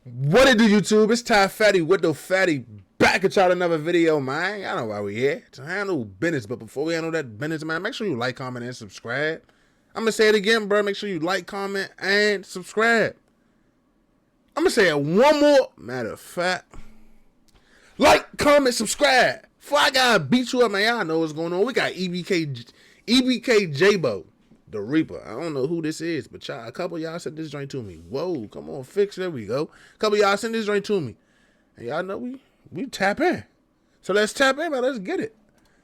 What it do, YouTube? It's Ty Fatty with the Fatty back at y'all another video, man. I know why we here. To handle business, but before we handle that business, man, make sure you like, comment, and subscribe. I'm gonna say it again, bro. Make sure you like, comment, and subscribe. I'm gonna say it one more. Matter of fact, like, comment, subscribe. Before I gotta beat you up, man, y'all know what's going on. We got EBK Jaaybo, the Reaper. I don't know who this is, but y'all, a couple of y'all sent this joint to me. Whoa, come on, fix. There we go. A couple of y'all sent this joint to me, and y'all know we tap in. So let's tap in, man. Let's get it.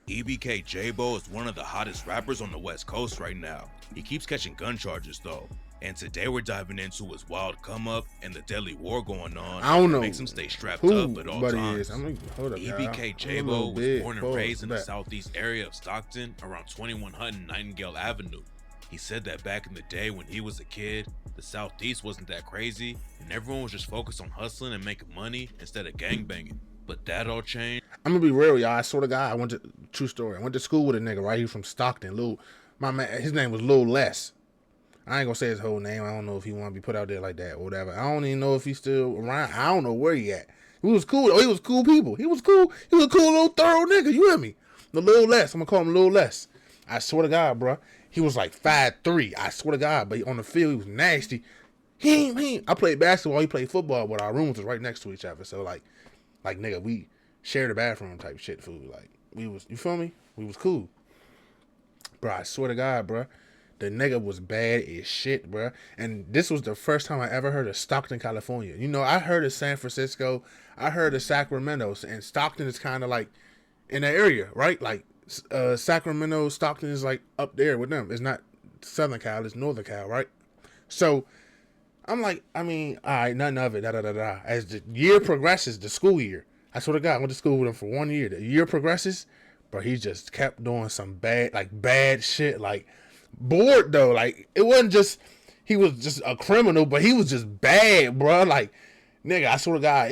EBK Jaaybo is one of the hottest rappers on the West Coast right now. He keeps catching gun charges though. And today we're diving into his wild come up and the deadly war going on. I don't know. Makes him stay strapped up at all times. Hold up, EBK Jaaybo was born and raised in the southeast area of Stockton around 2100 Nightingale Avenue. He said that back in the day when he was a kid, the southeast wasn't that crazy and everyone was just focused on hustling and making money instead of gangbanging. But that all changed. I'm gonna be real, y'all. I swear to God, true story. I went to school with a nigga, right? He was from Stockton. My man, his name was Lil Les. I ain't gonna say his whole name. I don't know if he want to be put out there like that or whatever. I don't even know if he's still around. I don't know where he at. He was cool. He was cool people. He was cool. He was a cool little thorough nigga. You hear me? The Lil Les. I'm gonna call him Lil Les. I swear to God, bro. He was like 5'3". I swear to God. But on the field, he was nasty. I played basketball. He played football, but our rooms was right next to each other. So like nigga, we shared a bathroom type shit food. Like you feel me? We was cool. Bro, I swear to God, bro. The nigga was bad as shit, bro. And this was the first time I ever heard of Stockton, California. You know, I heard of San Francisco. I heard of Sacramento. And Stockton is kind of like in the area, right? Like Sacramento, Stockton is like up there with them. It's not Southern Cal, it's Northern Cal, right? So I'm like, I mean, all right, none of it, da-da-da-da. As the year progresses, the school year, I swear to God, I went to school with him for 1 year. The year progresses, bro, he just kept doing some bad shit, like, bored though. Like, it wasn't just he was just a criminal, but he was just bad, bro. Like, nigga, I swear to God,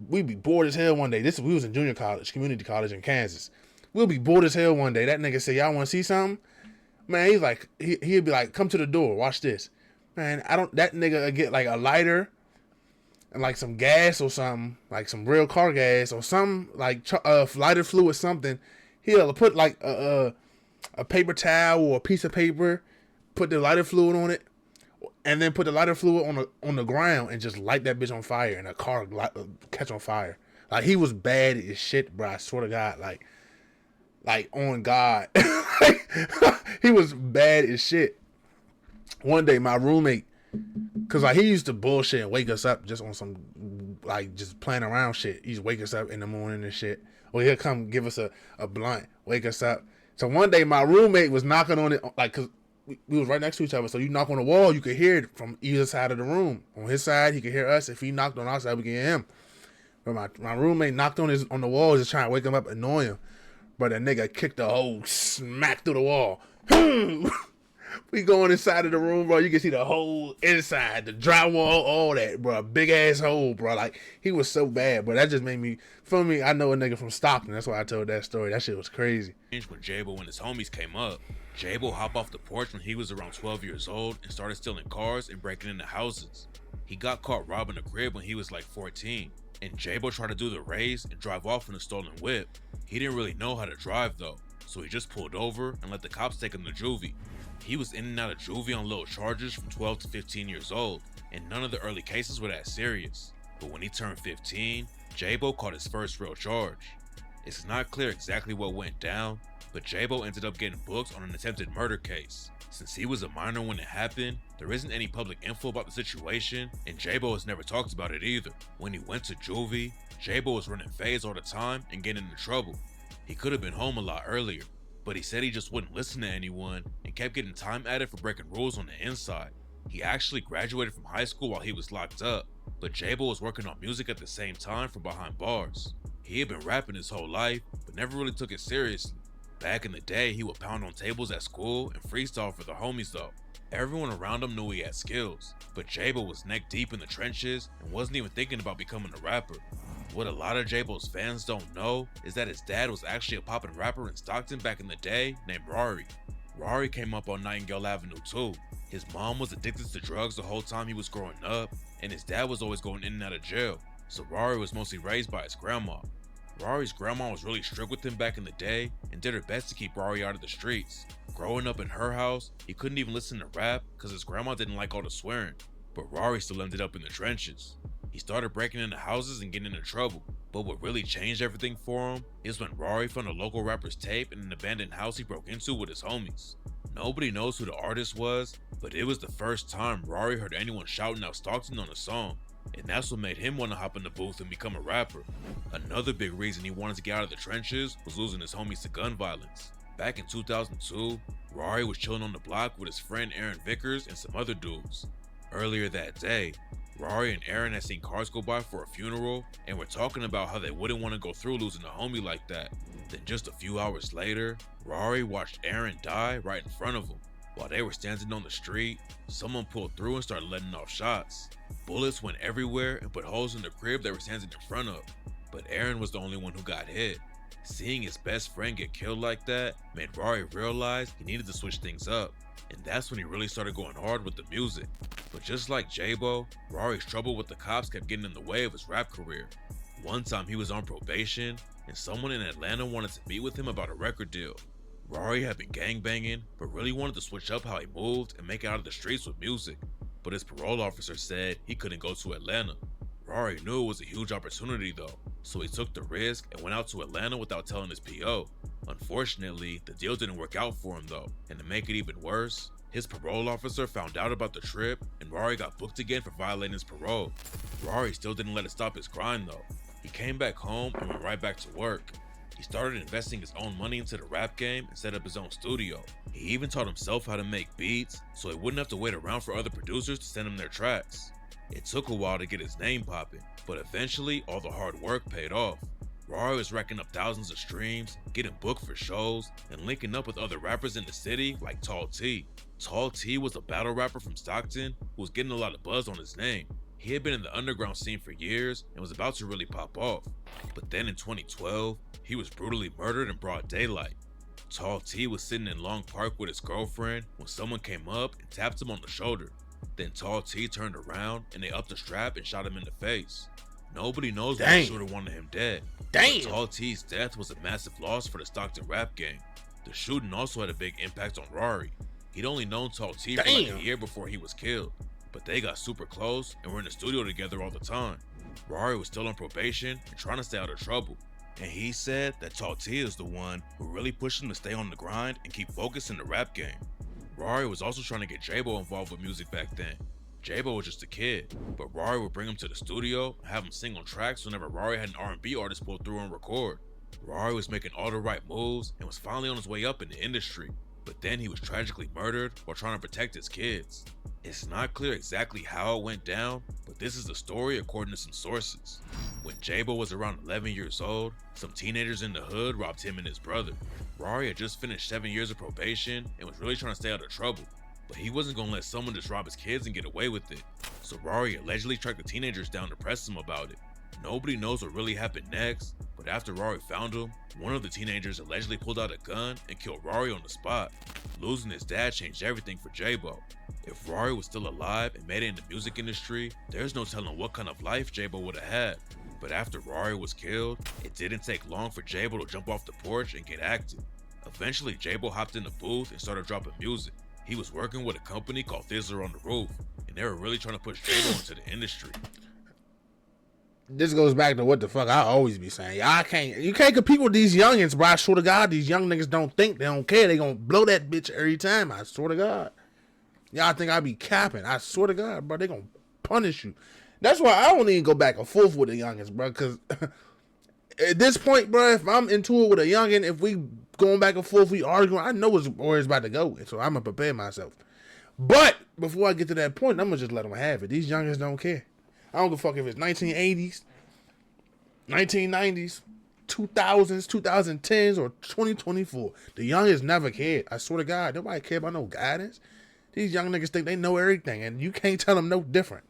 we'd be bored as hell one day. We was in junior college, community college in Kansas. We'll be bored as hell one day. That nigga say, y'all want to see something? Man, he's like, he'd be like, come to the door, watch this. Man, that nigga would get like a lighter and like some gas or something, like some real car gas or something, like lighter fluid, something. He'll put like a paper towel or a piece of paper, put the lighter fluid on it, and then put the lighter fluid on the ground and just light that bitch on fire and a car catch on fire. Like, he was bad as shit, bro. I swear to God, like on God. He was bad as shit. One day my roommate, cause like he used to bullshit and wake us up just on some like just playing around shit. He'd wake us up in the morning and shit. Or he'll come give us a blunt, wake us up. So one day my roommate was knocking on it, like, cause we was right next to each other. So you knock on the wall, you could hear it from either side of the room. On his side, he could hear us. If he knocked on our side, we could hear him. But my roommate knocked on the wall, just trying to wake him up, annoy him. But the nigga kicked the whole smack through the wall. We going inside of the room, bro. You can see the whole inside, the drywall, all that, bro. Big ass hole, bro. Like, he was so bad, but that just made me, for me, I know a nigga from Stockton. That's why I told that story. That shit was crazy. When Jaaybo and his homies came up, Jaaybo hopped off the porch when he was around 12 years old and started stealing cars and breaking into houses. He got caught robbing a crib when he was like 14, and Jaaybo tried to do the race and drive off in a stolen whip. He didn't really know how to drive though, so he just pulled over and let the cops take him to juvie. He was in and out of juvie on little charges from 12 to 15 years old, and none of the early cases were that serious. But when he turned 15, Jaaybo caught his first real charge. It's not clear exactly what went down, but Jaaybo ended up getting booked on an attempted murder case. Since he was a minor when it happened, there isn't any public info about the situation, and Jaaybo has never talked about it either. When he went to juvie, Jaaybo was running fades all the time and getting into trouble. He could have been home a lot earlier, but he said he just wouldn't listen to anyone and kept getting time added for breaking rules on the inside. He actually graduated from high school while he was locked up, but Jaaybo was working on music at the same time from behind bars. He had been rapping his whole life, but never really took it seriously. Back in the day, he would pound on tables at school and freestyle for the homies though. Everyone around him knew he had skills, but Jaaybo was neck deep in the trenches and wasn't even thinking about becoming a rapper. What a lot of Jaaybo's fans don't know is that his dad was actually a poppin' rapper in Stockton back in the day named Rory. Rory came up on Nightingale Avenue too. His mom was addicted to drugs the whole time he was growing up, and his dad was always going in and out of jail, so Rory was mostly raised by his grandma. Rory's grandma was really strict with him back in the day and did her best to keep Rory out of the streets. Growing up in her house, he couldn't even listen to rap because his grandma didn't like all the swearing, but Rory still ended up in the trenches. He started breaking into houses and getting into trouble, but what really changed everything for him is when Rory found a local rapper's tape in an abandoned house he broke into with his homies. Nobody knows who the artist was, but it was the first time Rory heard anyone shouting out Stockton on a song, and that's what made him want to hop in the booth and become a rapper. Another big reason he wanted to get out of the trenches was losing his homies to gun violence. Back in 2002, Rory was chilling on the block with his friend Aaron Vickers and some other dudes. Earlier that day, Rory and Aaron had seen cars go by for a funeral and were talking about how they wouldn't want to go through losing a homie like that. Then just a few hours later, Rory watched Aaron die right in front of him. While they were standing on the street, someone pulled through and started letting off shots. Bullets went everywhere and put holes in the crib they were standing in front of, but Aaron was the only one who got hit. Seeing his best friend get killed like that made Rory realize he needed to switch things up, and that's when he really started going hard with the music. But just like Jaaybo, Rory's trouble with the cops kept getting in the way of his rap career. One time he was on probation, and someone in Atlanta wanted to meet with him about a record deal. Rory had been gangbanging, but really wanted to switch up how he moved and make it out of the streets with music. But his parole officer said he couldn't go to Atlanta. Rory knew it was a huge opportunity though, so he took the risk and went out to Atlanta without telling his PO. Unfortunately, the deal didn't work out for him though, and to make it even worse, his parole officer found out about the trip and Rory got booked again for violating his parole. Rory still didn't let it stop his grind though. He came back home and went right back to work. He started investing his own money into the rap game and set up his own studio. He even taught himself how to make beats so he wouldn't have to wait around for other producers to send him their tracks. It took a while to get his name popping, but eventually all the hard work paid off. Rory was racking up thousands of streams, getting booked for shows, and linking up with other rappers in the city like Tall T. Tall T was a battle rapper from Stockton who was getting a lot of buzz on his name. He had been in the underground scene for years and was about to really pop off. But then in 2012, he was brutally murdered in broad daylight. Tall T was sitting in Long Park with his girlfriend when someone came up and tapped him on the shoulder. Then Tall T turned around and they upped the strap and shot him in the face. Nobody knows why the shooter wanted him dead. But Tall T's death was a massive loss for the Stockton rap game. The shooting also had a big impact on Rory. He'd only known Tall T for like a year before he was killed, but they got super close and were in the studio together all the time. Rory was still on probation and trying to stay out of trouble, and he said that Tall T is the one who really pushed him to stay on the grind and keep focused in the rap game. Rory was also trying to get Jaaybo involved with music back then. Jaaybo was just a kid, but Rory would bring him to the studio and have him sing on tracks whenever Rory had an R&B artist pull through and record. Rory was making all the right moves and was finally on his way up in the industry, but then he was tragically murdered while trying to protect his kids. It's not clear exactly how it went down, but this is the story according to some sources. When Jaaybo was around 11 years old, some teenagers in the hood robbed him and his brother. Rory had just finished 7 years of probation and was really trying to stay out of trouble, but he wasn't going to let someone just rob his kids and get away with it. So Rory allegedly tracked the teenagers down to press them about it. Nobody knows what really happened next, but after Rory found him, one of the teenagers allegedly pulled out a gun and killed Rory on the spot. Losing his dad changed everything for Jaaybo. If Rory was still alive and made it in the music industry, there's no telling what kind of life Jaaybo would have had. But after Rory was killed, it didn't take long for Jaaybo to jump off the porch and get active. Eventually, Jaaybo hopped in the booth and started dropping music. He was working with a company called Thizzler on the Roof, and they were really trying to push Jaaybo into the industry. This goes back to what the fuck I always be saying. You can't compete with these youngins, bro. I swear to God, these young niggas don't think, they don't care. They gonna blow that bitch every time. I swear to God. Y'all think I be capping. I swear to God, bro. They gonna punish you. That's why I don't even go back and forth with the youngins, bro. Because at this point, bro, if I'm into it with a youngin, if we going back and forth, we arguing, I know where it's about to go. So I'm gonna prepare myself. But before I get to that point, I'm gonna just let them have it. These youngins don't care. I don't give a fuck if it's 1980s, 1990s, 2000s, 2010s, or 2024. The youngest never cared. I swear to God, nobody care about no guidance. These young niggas think they know everything, and you can't tell them no different.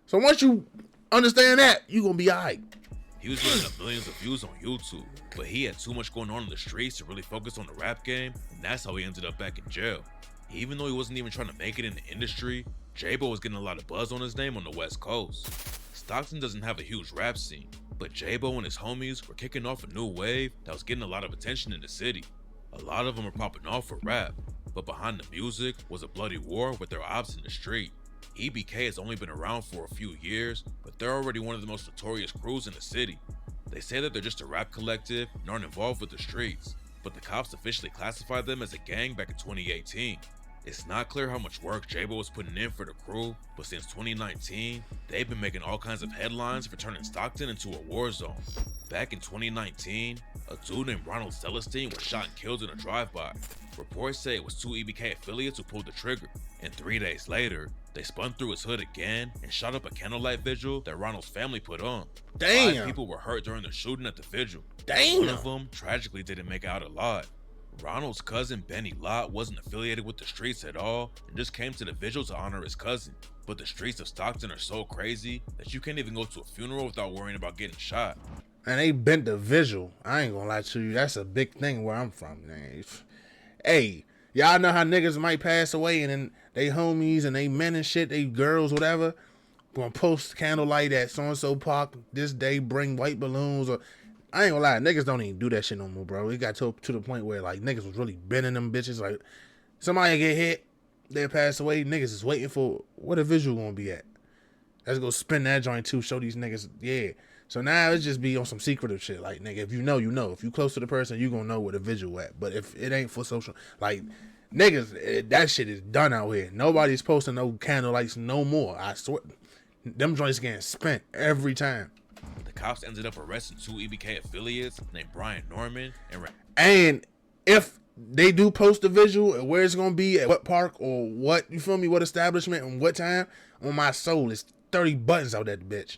So once you understand that, you gonna be all right. He He was running up millions of views on YouTube, but he had too much going on in the streets to really focus on the rap game, and that's how he ended up back in jail. Even though he wasn't even trying to make it in the industry, Jaaybo was getting a lot of buzz on his name on the West Coast. Stockton doesn't have a huge rap scene, but Jaaybo and his homies were kicking off a new wave that was getting a lot of attention in the city. A lot of them were popping off for rap, but behind the music was a bloody war with their ops in the street. EBK has only been around for a few years, but they're already one of the most notorious crews in the city. They say that they're just a rap collective and aren't involved with the streets, but the cops officially classified them as a gang back in 2018. It's not clear how much work Jaaybo was putting in for the crew, but since 2019, they've been making all kinds of headlines for turning Stockton into a war zone. Back in 2019, a dude named Ronald Celestine was shot and killed in a drive-by. Reports say it was 2 EBK affiliates who pulled the trigger, and 3 days later, they spun through his hood again and shot up a candlelight vigil that Ronald's family put on. Damn. 5 people were hurt during the shooting at the vigil. Damn. One of them tragically didn't make it out alive. Ronald's cousin Benny Lott wasn't affiliated with the streets at all and just came to the vigil to honor his cousin. But the streets of Stockton are so crazy that you can't even go to a funeral without worrying about getting shot. And they bent the visual. I ain't gonna lie to you. That's a big thing where I'm from, man. Hey, y'all know how niggas might pass away and then they homies and they men and shit, they girls, whatever, gonna post candlelight at so-and-so park this day, bring white balloons. Or I ain't gonna lie, niggas don't even do that shit no more, bro. It got to the point where like niggas was really bending them bitches. Like somebody get hit, they pass away, niggas is waiting for where the visual gonna be at. Let's go spin that joint too, show these niggas, yeah. So now it's just be on some secretive shit. Like, nigga, if you know, you know. If you close to the person, you gonna know where the visual at. But if it ain't for social, like, niggas, that shit is done out here. Nobody's posting no candlelights no more. I swear. Them joints getting spent every time. The cops ended up arresting 2 EBK affiliates named Brian Norman and if they do post the visual, where it's gonna be, at what park or what, you feel me, what establishment and what time, on my soul, it's 30 buttons out that bitch.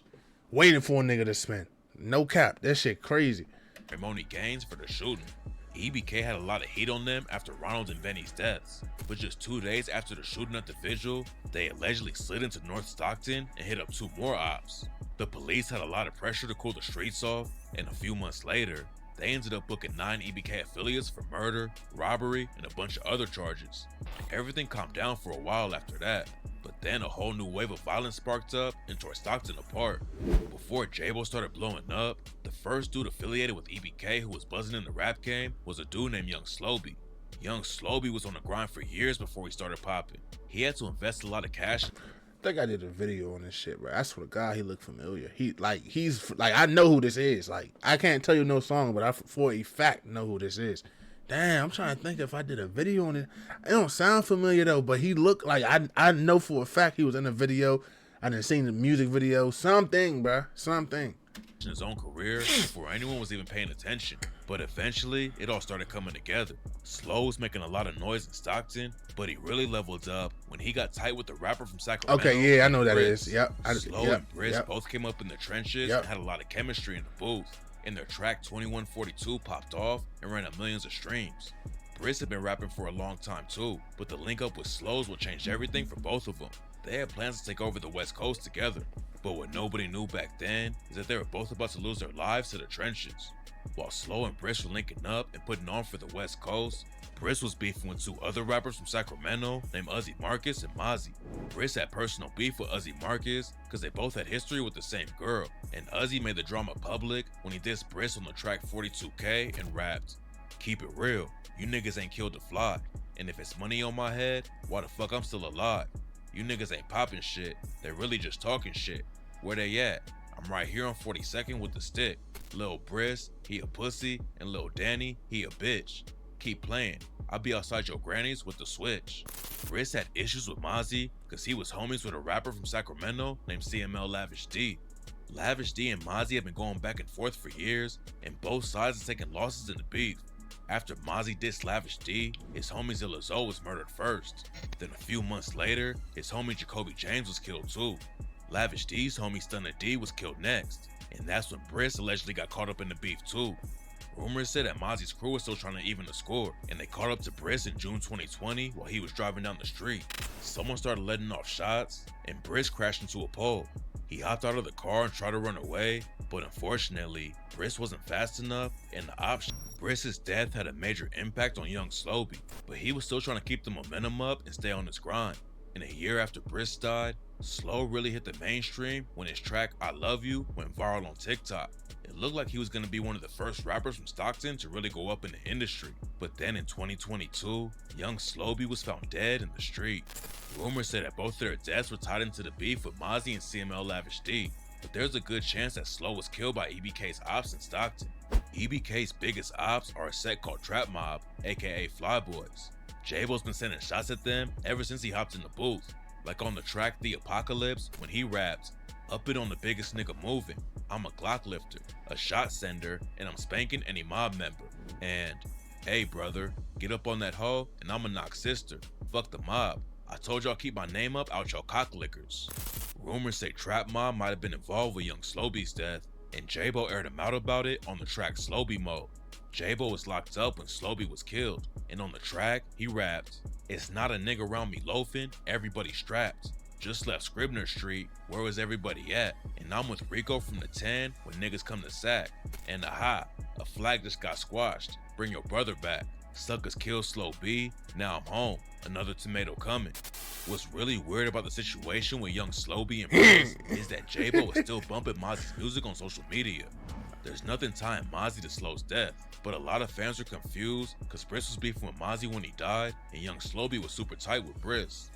Waiting for a nigga to spin. No cap. That shit crazy. Ramoni Gaines for the shooting. EBK had a lot of heat on them after Ronald and Benny's deaths, but just 2 days after the shooting at the vigil, they allegedly slid into North Stockton and hit up 2 more ops. The police had a lot of pressure to cool the streets off, and a few months later, they ended up booking 9 EBK affiliates for murder, robbery, and a bunch of other charges. Everything calmed down for a while after that, but then a whole new wave of violence sparked up and tore Stockton apart. Before Jaaybo started blowing up, the first dude affiliated with EBK who was buzzing in the rap game was a dude named Young Slowby. Young Slowby was on the grind for years before he started popping. He had to invest a lot of cash. I think I did a video on this shit, bro. I swear to God, he looked familiar. He's like, I know who this is. Like, I can't tell you no song, but I, for a fact, know who this is. Damn, I'm trying to think if I did a video on it. It don't sound familiar though, but he looked like, I know for a fact he was in a video. I done seen the music video, something, bro, something. In his own career before anyone was even paying attention, but eventually it all started coming together. Slow was making a lot of noise in Stockton, but he really leveled up when he got tight with the rapper from Sacramento. Okay, yeah, I know that Briss. is. Yep. Slow and Briss both came up in the trenches and had a lot of chemistry in the booth. And their track 2142 popped off and ran up millions of streams. Briss had been rapping for a long time too, but the link up with Slow's would change everything for both of them. They had plans to take over the West Coast together, but what nobody knew back then is that they were both about to lose their lives to the trenches. While Slow and Briss were linking up and putting on for the West Coast, Briss was beefing with 2 other rappers from Sacramento named Uzi Marcus and Mozzie. Briss had personal beef with Uzi Marcus because they both had history with the same girl, and Uzi made the drama public when he dissed Briss on the track 42K and rapped, "Keep it real, you niggas ain't killed the fly, and if it's money on my head, why the fuck I'm still alive? You niggas ain't popping shit, they really just talking shit. Where they at? I'm right here on 42nd with the stick. Lil Briss, he a pussy, and Lil Danny, he a bitch. Keep playing, I'll be outside your grannies with the switch." Briss had issues with Mozzie because he was homies with a rapper from Sacramento named CML Lavish D. Lavish D and Mozzie have been going back and forth for years, and both sides are taking losses in the beef. After Mozzie dissed Lavish D, his homie Zilla Zoe was murdered first. Then a few months later, his homie Jacoby James was killed too. Lavish D's homie Stunner D was killed next, and that's when Briss allegedly got caught up in the beef too. Rumors said that Mozzie's crew was still trying to even the score, and they caught up to Briss in June 2020 while he was driving down the street. Someone started letting off shots, and Briss crashed into a pole. He hopped out of the car and tried to run away, but unfortunately, Briss wasn't fast enough, and the option. Briss's death had a major impact on young Slowby, but he was still trying to keep the momentum up and stay on his grind. And a year after Briss died, Slow really hit the mainstream when his track I Love You went viral on TikTok. It looked like he was going to be one of the first rappers from Stockton to really go up in the industry. But then in 2022, young Slowby was found dead in the street. Rumors say that both their deaths were tied into the beef with Mozzie and CML Lavish D, but there's a good chance that Slow was killed by EBK's ops in Stockton. EBK's biggest ops are a set called Trap Mob, aka Flyboys. Jaaybo's been sending shots at them ever since he hopped in the booth, like on the track The Apocalypse when he raps, "Up it on the biggest nigga moving, I'm a Glock lifter, a shot sender, and I'm spanking any mob member," and "Hey brother, get up on that hoe and I'ma knock sister, fuck the mob, I told y'all keep my name up out y'all cocklickers." Rumors say Trap Mob might have been involved with young Slowby's death, and Jaaybo aired him out about it on the track Slowby Mode. Jaaybo was locked up when Slowby was killed, and on the track, he rapped, "It's not a nigga around me loafing, everybody strapped. Just left Scribner Street, where was everybody at? And I'm with Rico from the 10 when niggas come to sack. And aha, a flag just got squashed, bring your brother back. Suckers kill Slow B, now I'm home, another tomato coming." What's really weird about the situation with young Slowby and Briss is that Jaaybo is still bumping Mozzie's music on social media. There's nothing tying Mozzie to Slow's death, but a lot of fans are confused because Briss was beefing with Mozzie when he died, and young Slowby was super tight with Briss.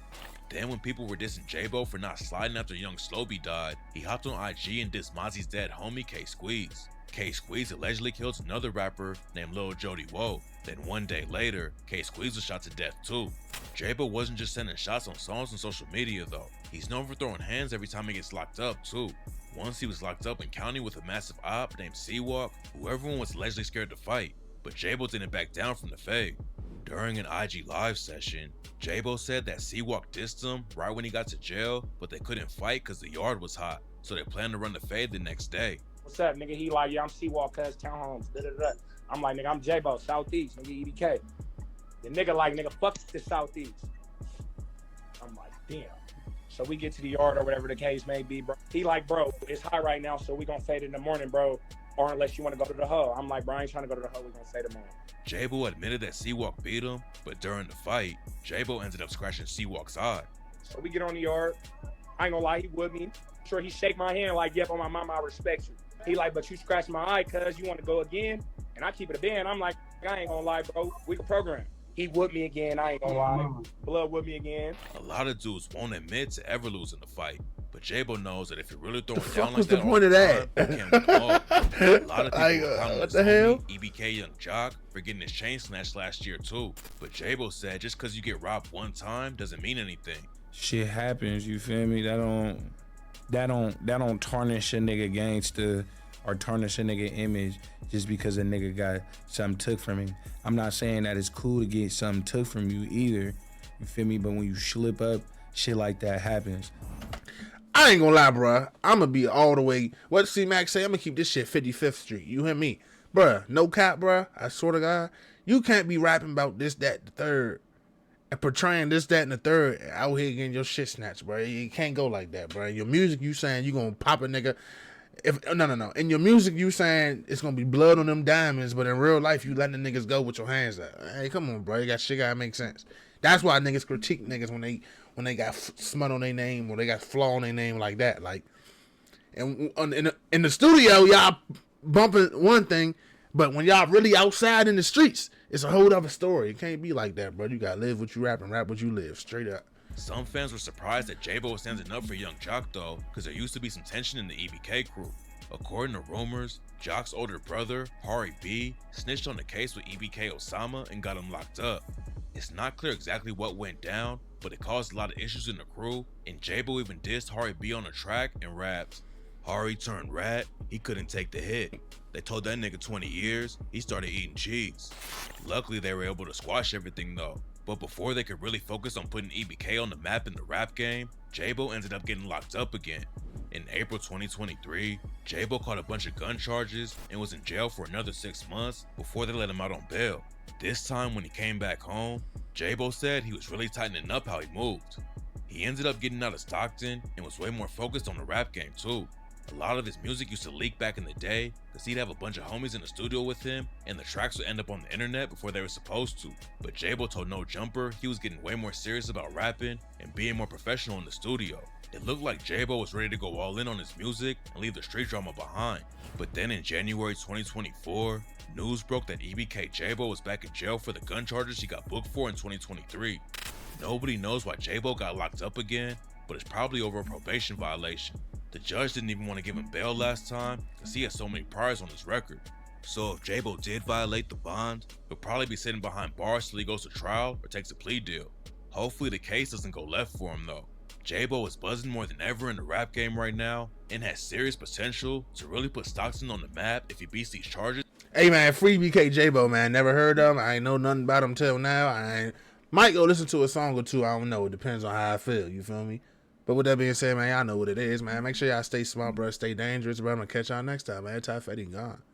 Then when people were dissing Jaaybo for not sliding after young Slowby died, he hopped on IG and dissed Mozzie's dead homie K Squeeze. K Squeeze allegedly killed another rapper named Lil Jody Woe. Then one day later, K Squeeze was shot to death too. Jaaybo wasn't just sending shots on songs on social media though. He's known for throwing hands every time he gets locked up too. Once he was locked up in county with a massive op named Seawalk, who everyone was allegedly scared to fight, but Jaaybo didn't back down from the fade. During an IG live session, Jaaybo said that Seawalk dissed him right when he got to jail, but they couldn't fight because the yard was hot, so they planned to run the fade the next day. "What's up, nigga?" He like, "Yeah, I'm Seawalk, cuz townhomes, da-da-da." I'm like, "Nigga, I'm Jaaybo, Southeast, nigga, EBK." The nigga like, "Nigga, fuck the Southeast." I'm like, damn. So we get to the yard or whatever the case may be, bro. He like, "Bro, it's high right now, so we gonna fade in the morning, bro. Or unless you want to go to the hoe." I'm like, "Bro, I ain't trying to go to the hoe, we gonna fade tomorrow." Jaaybo admitted that Seawalk beat him, but during the fight, Jaaybo ended up scratching Seawalk's eye. So we get on the yard. I ain't gonna lie, he with me. Sure, he shake my hand like, "Yep, on my mama, I respect you." He like, "But you scratch my eye, cuz you want to go again?" And I keep it a band. I'm like, "I ain't gonna lie, bro. We can program." He with me again, I ain't gonna lie. Blood with me again. A lot of dudes won't admit to ever losing the fight, but Jaaybo knows that if you're really throwing fuck down like was that the all point the of that? time, you can't win them all. A lot of people Like, were counting what his the hell? homie, EBK Young Jock, for getting his chain snatched last year too. But Jaaybo said just because you get robbed one time doesn't mean anything. Shit happens, you feel me? That don't tarnish a nigga gangster or tarnish a nigga image just because a nigga got something took from him. I'm not saying that it's cool to get something took from you either, you feel me? But when you slip up, shit like that happens. I ain't gonna lie, bruh. I'm gonna be all the way. What C-Max say? I'm gonna keep this shit 55th Street. You hear me? Bruh, no cap, bruh. I swear to God. You can't be rapping about this, that, the third, and portraying this, that, and the third out here getting your shit snatched, bruh. You can't go like that, bruh. Your music, you saying you gonna pop a nigga. No. In your music, you saying it's gonna be blood on them diamonds, but in real life, you letting the niggas go with your hands up. Hey, come on, bro. You got shit gotta make sense. That's why niggas critique niggas when they got smut on their name or they got flaw on their name like that. Like, and in the studio, y'all bumping one thing, but when y'all really outside in the streets, it's a whole other story. It can't be like that, bro. You gotta live what you rap and rap what you live. Straight up. Some fans were surprised that Jaaybo was standing up for young Jock though, because there used to be some tension in the EBK crew. According to rumors, Jock's older brother, Hari B, snitched on the case with EBK Osama and got him locked up. It's not clear exactly what went down, but it caused a lot of issues in the crew, and Jaaybo even dissed Hari B on the track and raps, "Hari turned rat, he couldn't take the hit. They told that nigga 20 years, he started eating cheese." Luckily they were able to squash everything though, but before they could really focus on putting EBK on the map in the rap game, Jaaybo ended up getting locked up again. In April 2023, Jaaybo caught a bunch of gun charges and was in jail for another 6 months before they let him out on bail. This time when he came back home, Jaaybo said he was really tightening up how he moved. He ended up getting out of Stockton and was way more focused on the rap game too. A lot of his music used to leak back in the day because he'd have a bunch of homies in the studio with him and the tracks would end up on the internet before they were supposed to. But Jaaybo told No Jumper he was getting way more serious about rapping and being more professional in the studio. It looked like Jaaybo was ready to go all in on his music and leave the street drama behind. But then in January 2024, news broke that EBK Jaaybo was back in jail for the gun charges he got booked for in 2023. Nobody knows why Jaaybo got locked up again, but it's probably over a probation violation. The judge didn't even want to give him bail last time because he has so many priors on his record. So if Jaaybo did violate the bond, he'll probably be sitting behind bars till he goes to trial or takes a plea deal. Hopefully the case doesn't go left for him though. Jaaybo is buzzing more than ever in the rap game right now and has serious potential to really put Stockton on the map if he beats these charges. Hey man, free EBK Jaaybo, man. Never heard of him. I ain't know nothing about him till now. Might go listen to a song or two. I don't know. It depends on how I feel. You feel me? But with that being said, man, y'all know what it is, man. Make sure y'all stay smart, bro. Stay dangerous, bro. I'm gonna catch y'all next time, man. Ty Fetty gone.